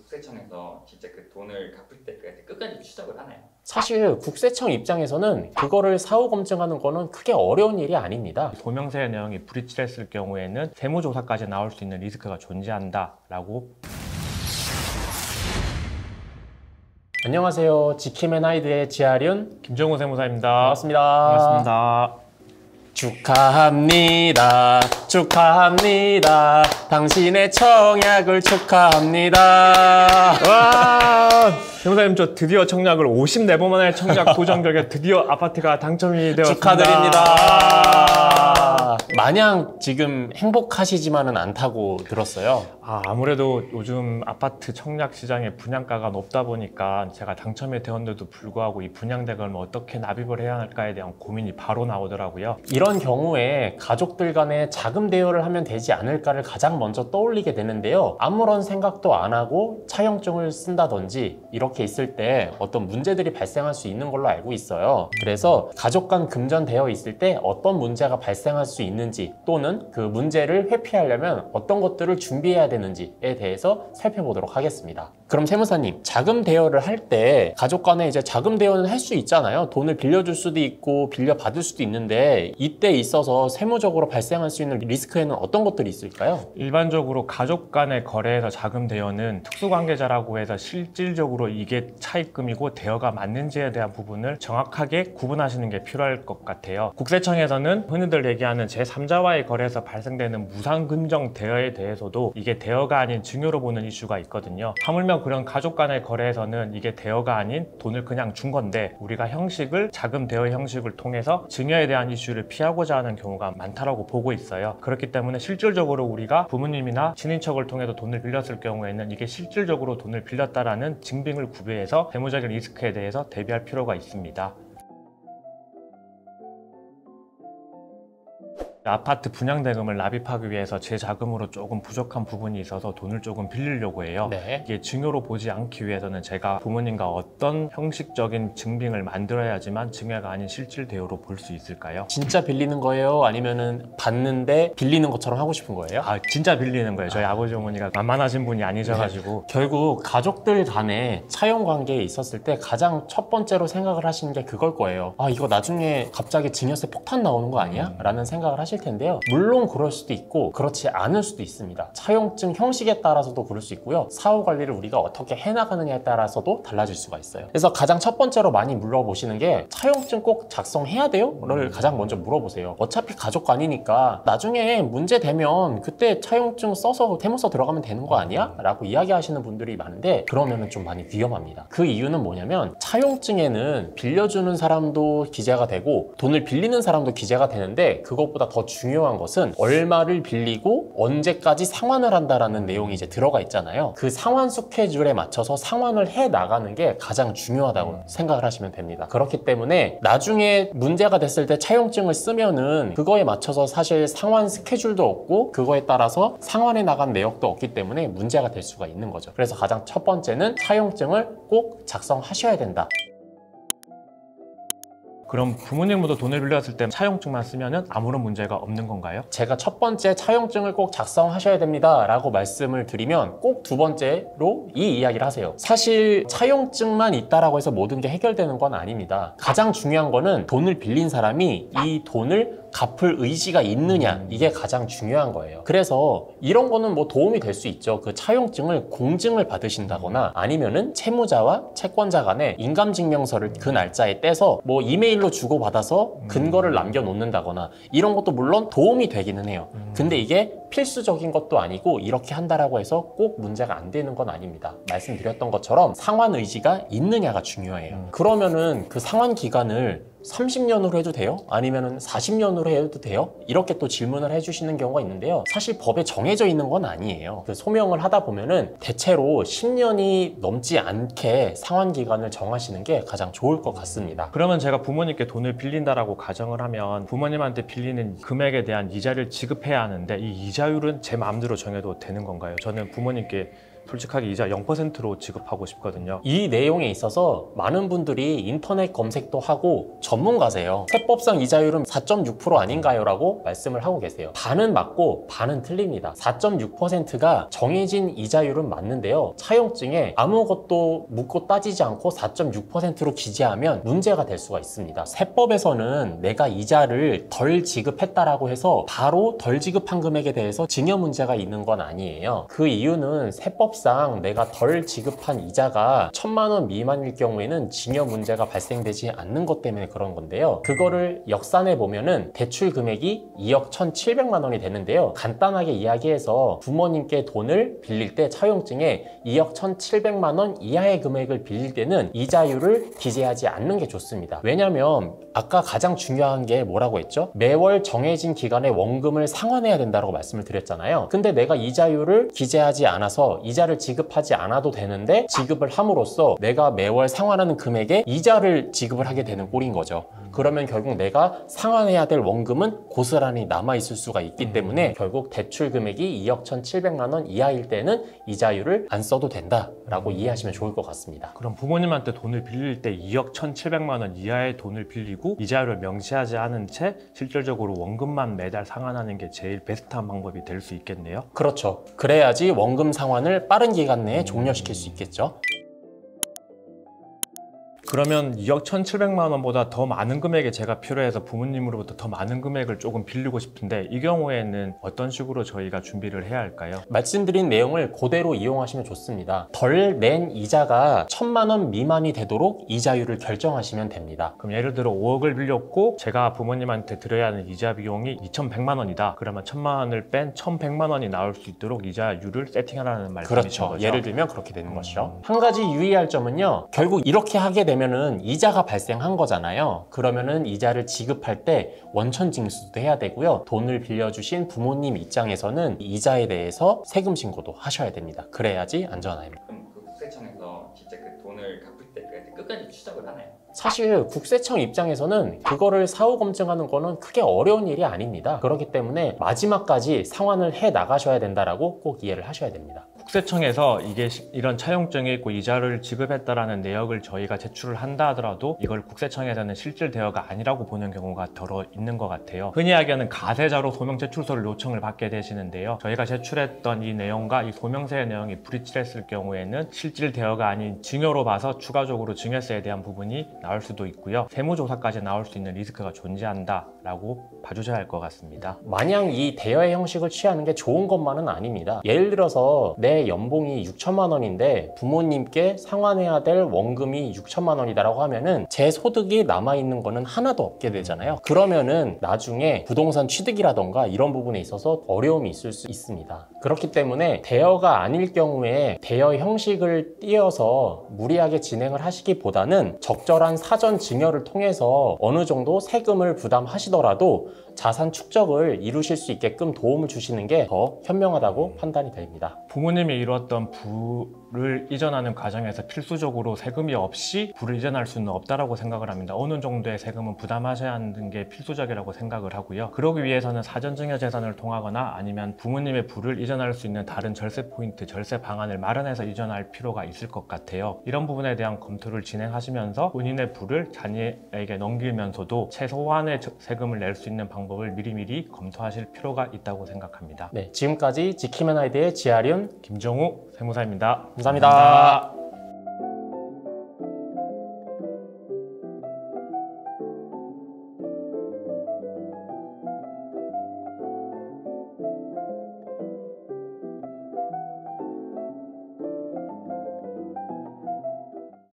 국세청에서 진짜 그 돈을 갚을 때까지 끝까지 추적을 하나요? 사실 국세청 입장에서는 그거를 사후 검증하는 거는 크게 어려운 일이 아닙니다. 소명서의 내용이 불이치했을 경우에는 세무조사까지 나올 수 있는 리스크가 존재한다라고. 안녕하세요. 지킴앤하이드의 지하륜 김정우 세무사입니다. 반갑습니다. 반갑습니다. 축하합니다. 축하합니다. 당신의 청약을 축하합니다. 와, 세무사님 저 드디어 청약을 54번 만에 청약 도전 결과 드디어 아파트가 당첨이 되었습니다. 축하드립니다. 마냥 지금 행복하시지만은 않다고 들었어요. 아무래도 요즘 아파트 청약 시장의 분양가가 높다 보니까 제가 당첨이 되었는데도 불구하고 이 분양대금을 어떻게 납입을 해야 할까에 대한 고민이 바로 나오더라고요. 이런 경우에 가족들 간에 자금 대여를 하면 되지 않을까를 가장 먼저 떠올리게 되는데요. 아무런 생각도 안 하고 차용증을 쓴다든지 이렇게 있을 때 어떤 문제들이 발생할 수 있는 걸로 알고 있어요. 그래서 가족 간 금전되어 있을 때 어떤 문제가 발생할 수 있는지 또는 그 문제를 회피하려면 어떤 것들을 준비해야 되는지에 대해서 살펴보도록 하겠습니다. 그럼 세무사님, 자금 대여를 할 때 가족 간에 이제 자금 대여는 할 수 있잖아요. 돈을 빌려줄 수도 있고 빌려 받을 수도 있는데 이때 있어서 세무적으로 발생할 수 있는 리스크에는 어떤 것들이 있을까요? 일반적으로 가족 간의 거래에서 자금 대여는 특수관계자라고 해서 실질적으로 이게 차입금이고 대여가 맞는지에 대한 부분을 정확하게 구분하시는 게 필요할 것 같아요. 국세청에서는 흔히들 얘기하는 제3자와의 거래에서 발생되는 무상금정 대여에 대해서도 이게 대여가 아닌 증여로 보는 이슈가 있거든요. 하물며 그런 가족 간의 거래에서는 이게 대여가 아닌 돈을 그냥 준 건데 우리가 형식을 자금 대여 형식을 통해서 증여에 대한 이슈를 피하고자 하는 경우가 많다라고 보고 있어요. 그렇기 때문에 실질적으로 우리가 부모님이나 친인척을 통해서 돈을 빌렸을 경우에는 이게 실질적으로 돈을 빌렸다라는 증빙을 구비해서 세무적인 리스크에 대해서 대비할 필요가 있습니다. 아파트 분양대금을 납입하기 위해서 제 자금으로 조금 부족한 부분이 있어서 돈을 조금 빌리려고 해요. 네. 이게 증여로 보지 않기 위해서는 제가 부모님과 어떤 형식적인 증빙을 만들어야지만 증여가 아닌 실질 대여로 볼 수 있을까요? 진짜 빌리는 거예요? 아니면은 받는데 빌리는 것처럼 하고 싶은 거예요? 진짜 빌리는 거예요. 저희 아버지 어머니가 만만하신 분이 아니셔가지고. 결국 가족들 간에 차용 관계에 있었을 때 가장 첫 번째로 생각을 하시는 게 그걸 거예요. 이거 나중에 갑자기 증여세 폭탄 나오는 거 아니야? 라는 생각을 하실 텐데요. 물론 그럴 수도 있고 그렇지 않을 수도 있습니다. 차용증 형식에 따라서도 그럴 수 있고요. 사후 관리를 우리가 어떻게 해나가느냐에 따라서도 달라질 수가 있어요. 그래서 가장 첫 번째로 많이 물어보시는 게 차용증 꼭 작성해야 돼요? 를 가장 먼저 물어보세요. 어차피 가족 간이니까 나중에 문제 되면 그때 차용증 써서 세무서 들어가면 되는 거 아니야? 라고 이야기하시는 분들이 많은데 그러면은 좀 많이 위험합니다. 그 이유는 뭐냐면 차용증에는 빌려주는 사람도 기재가 되고 돈을 빌리는 사람도 기재가 되는데 그것보다 더 중요한 것은 얼마를 빌리고 언제까지 상환을 한다라는 내용이 이제 들어가 있잖아요. 그 상환 스케줄에 맞춰서 상환을 해 나가는 게 가장 중요하다고 생각을 하시면 됩니다. 그렇기 때문에 나중에 문제가 됐을 때 차용증을 쓰면은 그거에 맞춰서 사실 상환 스케줄도 없고 그거에 따라서 상환해 나간 내역도 없기 때문에 문제가 될 수가 있는 거죠. 그래서 가장 첫 번째는 차용증을 꼭 작성하셔야 된다. 그럼 부모님부터 돈을 빌렸을 때 차용증만 쓰면 아무런 문제가 없는 건가요? 제가 첫 번째 차용증을 꼭 작성하셔야 됩니다 라고 말씀을 드리면 꼭 두 번째로 이 이야기를 하세요. 사실 차용증만 있다라고 해서 모든 게 해결되는 건 아닙니다. 가장 중요한 거는 돈을 빌린 사람이 이 돈을 갚을 의지가 있느냐, 이게 가장 중요한 거예요. 그래서 이런 거는 뭐 도움이 될 수 있죠. 그 차용증을 공증을 받으신다거나 아니면은 채무자와 채권자 간에 인감증명서를 그 날짜에 떼서 뭐 이메일로 주고받아서 근거를 남겨놓는다거나 이런 것도 물론 도움이 되기는 해요. 근데 이게 필수적인 것도 아니고 이렇게 한다라고 해서 꼭 문제가 안 되는 건 아닙니다. 말씀드렸던 것처럼 상환 의지가 있느냐가 중요해요. 그러면은 그 상환 기간을 30년으로 해도 돼요? 아니면 40년으로 해도 돼요? 이렇게 또 질문을 해주시는 경우가 있는데요. 사실 법에 정해져 있는 건 아니에요. 그 소명을 하다 보면은 대체로 10년이 넘지 않게 상환 기간을 정하시는 게 가장 좋을 것 같습니다. 그러면 제가 부모님께 돈을 빌린다라고 가정을 하면 부모님한테 빌리는 금액에 대한 이자를 지급해야 하는데 이 이자율은 제 마음대로 정해도 되는 건가요? 저는 부모님께 솔직하게 이자 0%로 지급하고 싶거든요. 이 내용에 있어서 많은 분들이 인터넷 검색도 하고 전문가세요. 세법상 이자율은 4.6% 아닌가요? 라고 말씀을 하고 계세요. 반은 맞고 반은 틀립니다. 4.6%가 정해진 이자율은 맞는데요. 차용증에 아무것도 묻고 따지지 않고 4.6%로 기재하면 문제가 될 수가 있습니다. 세법에서는 내가 이자를 덜 지급했다라고 해서 바로 덜 지급한 금액에 대해서 증여 문제가 있는 건 아니에요. 그 이유는 세법상 내가 덜 지급한 이자가 1,000만 원 미만일 경우에는 증여 문제가 발생되지 않는 것 때문에 그런 건데요. 그거를 역산해 보면은 대출 금액이 2억 1,700만 원이 되는데요. 간단하게 이야기해서 부모님께 돈을 빌릴 때 차용증에 2억 1,700만 원 이하의 금액을 빌릴 때는 이자율을 기재하지 않는 게 좋습니다. 왜냐면 아까 가장 중요한 게 뭐라고 했죠? 매월 정해진 기간에 원금을 상환해야 된다고 말씀을 드렸잖아요. 근데 내가 이자율을 기재하지 않아서 이자를 지급하지 않아도 되는데 지급을 함으로써 내가 매월 상환하는 금액에 이자를 지급을 하게 되는 꼴인 거죠. 그러면 결국 내가 상환해야 될 원금은 고스란히 남아있을 수가 있기 때문에 결국 대출 금액이 2억 1,700만 원 이하일 때는 이자율을 안 써도 된다라고 이해하시면 좋을 것 같습니다. 그럼 부모님한테 돈을 빌릴 때 2억 1,700만 원 이하의 돈을 빌리고 이자율을 명시하지 않은 채 실질적으로 원금만 매달 상환하는 게 제일 베스트한 방법이 될 수 있겠네요. 그렇죠. 그래야지 원금 상환을 빠른 기간 내에 종료시킬 수 있겠죠. 그러면 2억 1,700만 원보다 더 많은 금액이 제가 필요해서 부모님으로부터 더 많은 금액을 조금 빌리고 싶은데 이 경우에는 어떤 식으로 저희가 준비를 해야 할까요? 말씀드린 내용을 그대로 이용하시면 좋습니다. 덜 낸 이자가 1,000만 원 미만이 되도록 이자율을 결정하시면 됩니다. 그럼 예를 들어 5억을 빌렸고 제가 부모님한테 드려야 하는 이자 비용이 2,100만 원이다. 그러면 1,000만 원을 뺀 1,100만 원이 나올 수 있도록 이자율을 세팅하라는 말씀이신 그렇죠. 거죠? 예를 들면 그렇게 되는 것이죠. 한 가지 유의할 점은요. 결국 이렇게 하게 되면은 이자가 발생한 거잖아요. 그러면은 이자를 지급할 때 원천 징수도 해야 되고요. 돈을 빌려주신 부모님 입장에서는 이자에 대해서 세금 신고도 하셔야 됩니다. 그래야지 안전합니다. 그럼 그 국세청에서 진짜 그 돈을 갚을 때까지 끝까지 추적을 하나요? 사실 국세청 입장에서는 그거를 사후 검증하는 거는 크게 어려운 일이 아닙니다. 그렇기 때문에 마지막까지 상환을 해 나가셔야 된다라고 꼭 이해를 하셔야 됩니다. 국세청에서 이게 이런 차용증이 있고 이자를 지급했다라는 내역을 저희가 제출을 한다 하더라도 이걸 국세청에서는 실질 대여가 아니라고 보는 경우가 더러 있는 것 같아요. 흔히 하기에는 가세자로 소명 제출서를 요청을 받게 되시는데요. 저희가 제출했던 이 내용과 이 소명서의 내용이 불일치했을 경우에는 실질 대여가 아닌 증여로 봐서 추가적으로 증여세에 대한 부분이 나올 수도 있고요. 세무조사까지 나올 수 있는 리스크가 존재한다라고 봐주셔야 할 것 같습니다. 마냥 이 대여의 형식을 취하는 게 좋은 것만은 아닙니다. 예를 들어서 내 연봉이 6천만 원인데 부모님께 상환해야 될 원금이 6천만 원이다라고 하면은 제 소득이 남아있는 거는 하나도 없게 되잖아요. 그러면은 나중에 부동산 취득이라던가 이런 부분에 있어서 어려움이 있을 수 있습니다. 그렇기 때문에 대여가 아닐 경우에 대여 형식을 띄어서 무리하게 진행을 하시기보다는 적절한 사전 증여를 통해서 어느 정도 세금을 부담하시더라도 자산 축적을 이루실 수 있게끔 도움을 주시는 게 더 현명하다고 판단이 됩니다. 부모님이 이뤘던 부를 이전하는 과정에서 필수적으로 세금이 없이 부를 이전할 수는 없다라고 생각을 합니다. 어느 정도의 세금은 부담하셔야 하는 게 필수적이라고 생각을 하고요. 그러기 위해서는 사전증여 재산을 통하거나 아니면 부모님의 부를 이전할 수 있는 다른 절세 포인트, 절세 방안을 마련해서 이전할 필요가 있을 것 같아요. 이런 부분에 대한 검토를 진행하시면서 본인의 부를 자녀에게 넘기면서도 최소한의 세금을 낼 수 있는 방법을 미리미리 검토하실 필요가 있다고 생각합니다. 네, 지금까지 지키면 아이디의 지아륜 김정우 세무사입니다. 감사합니다.